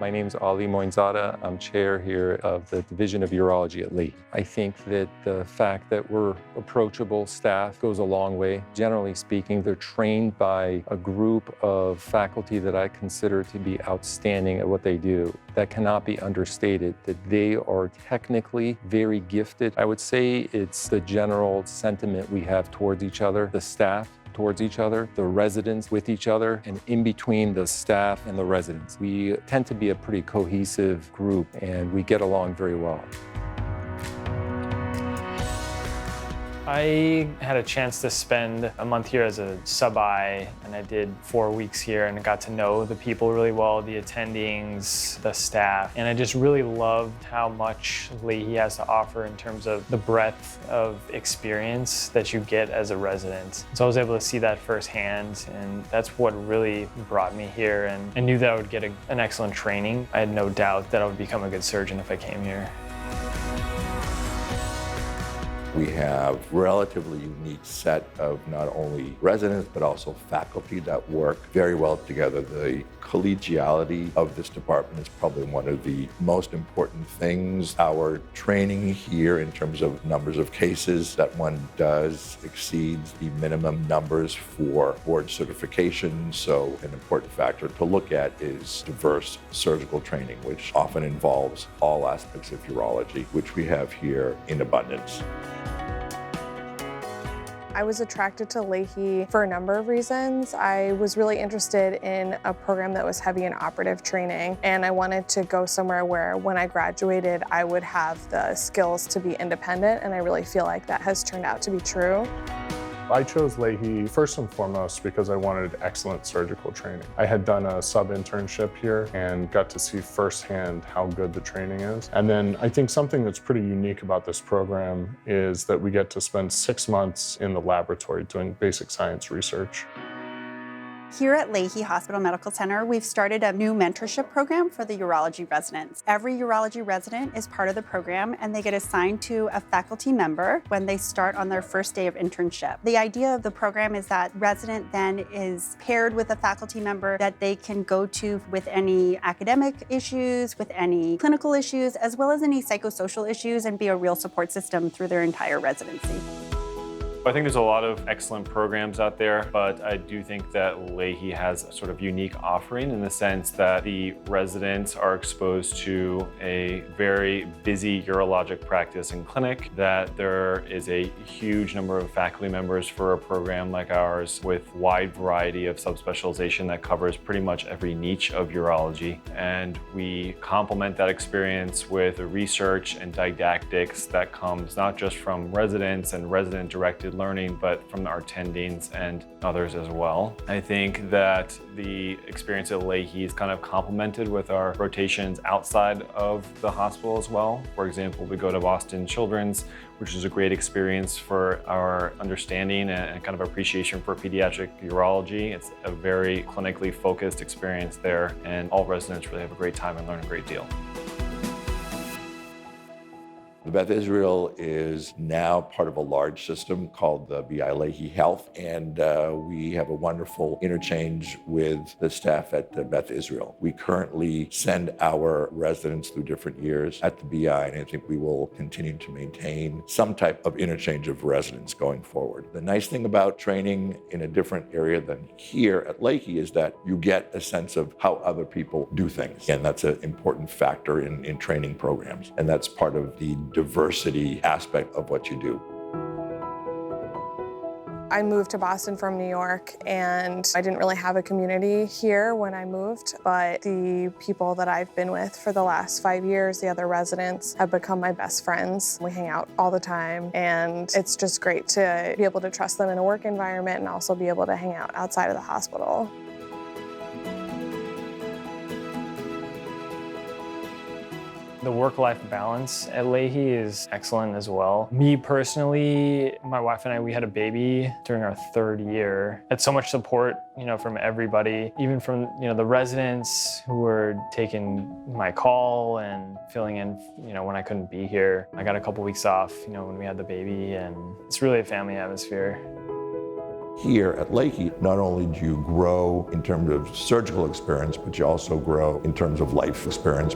My name is Ali Moinzada. I'm chair here of the Division of Urology at Lahey. I think that the fact that we're approachable staff goes a long way. Generally speaking, they're trained by a group of faculty that I consider to be outstanding at what they do. That cannot be understated, that they are technically very gifted. I would say it's the general sentiment we have towards each other, the staff towards each other, the residents with each other, and in between the staff and the residents. We tend to be a pretty cohesive group, and we get along very well. I had a chance to spend a month here as a sub-I, and I did 4 weeks here and got to know the people really well, the attendings, the staff, and I just really loved how much Lahey has to offer in terms of the breadth of experience that you get as a resident. So I was able to see that firsthand, and that's what really brought me here, and I knew that I would get an excellent training. I had no doubt that I would become a good surgeon if I came here. We have a relatively unique set of not only residents, but also faculty that work very well together. The collegiality of this department is probably one of the most important things. Our training here in terms of numbers of cases that one does exceeds the minimum numbers for board certification. So an important factor to look at is diverse surgical training, which often involves all aspects of urology, which we have here in abundance. I was attracted to Lahey for a number of reasons. I was really interested in a program that was heavy in operative training, and I wanted to go somewhere where when I graduated, I would have the skills to be independent, and I really feel like that has turned out to be true. I chose Lahey first and foremost because I wanted excellent surgical training. I had done a sub-internship here and got to see firsthand how good the training is. And then I think something that's pretty unique about this program is that we get to spend 6 months in the laboratory doing basic science research. Here at Lahey Hospital Medical Center, we've started a new mentorship program for the urology residents. Every urology resident is part of the program, and they get assigned to a faculty member when they start on their first day of internship. The idea of the program is that resident then is paired with a faculty member that they can go to with any academic issues, with any clinical issues, as well as any psychosocial issues, and be a real support system through their entire residency. I think there's a lot of excellent programs out there, but I do think that Lahey has a sort of unique offering in the sense that the residents are exposed to a very busy urologic practice and clinic, that there is a huge number of faculty members for a program like ours with wide variety of subspecialization that covers pretty much every niche of urology. And we complement that experience with the research and didactics that comes not just from residents and resident-directed learning, but from our attendings and others as well. I think that the experience at Lahey is kind of complemented with our rotations outside of the hospital as well. For example, we go to Boston Children's, which is a great experience for our understanding and kind of appreciation for pediatric urology. It's a very clinically focused experience there, and all residents really have a great time and learn a great deal. Beth Israel is now part of a large system called the BI Lahey Health, and we have a wonderful interchange with the staff at Beth Israel. We currently send our residents through different years at the BI, and I think we will continue to maintain some type of interchange of residents going forward. The nice thing about training in a different area than here at Lahey is that you get a sense of how other people do things, and that's an important factor in training programs, and that's part of the diversity aspect of what you do. I moved to Boston from New York, and I didn't really have a community here when I moved, but the people that I've been with for the last 5 years, the other residents, have become my best friends. We hang out all the time, and it's just great to be able to trust them in a work environment and also be able to hang out outside of the hospital. The work-life balance at Lahey is excellent as well. Me personally, my wife and I, we had a baby during our 3rd year. Had so much support, from everybody, even from, the residents who were taking my call and filling in, when I couldn't be here. I got a couple weeks off, when we had the baby, and it's really a family atmosphere. Here at Lahey, not only do you grow in terms of surgical experience, but you also grow in terms of life experience.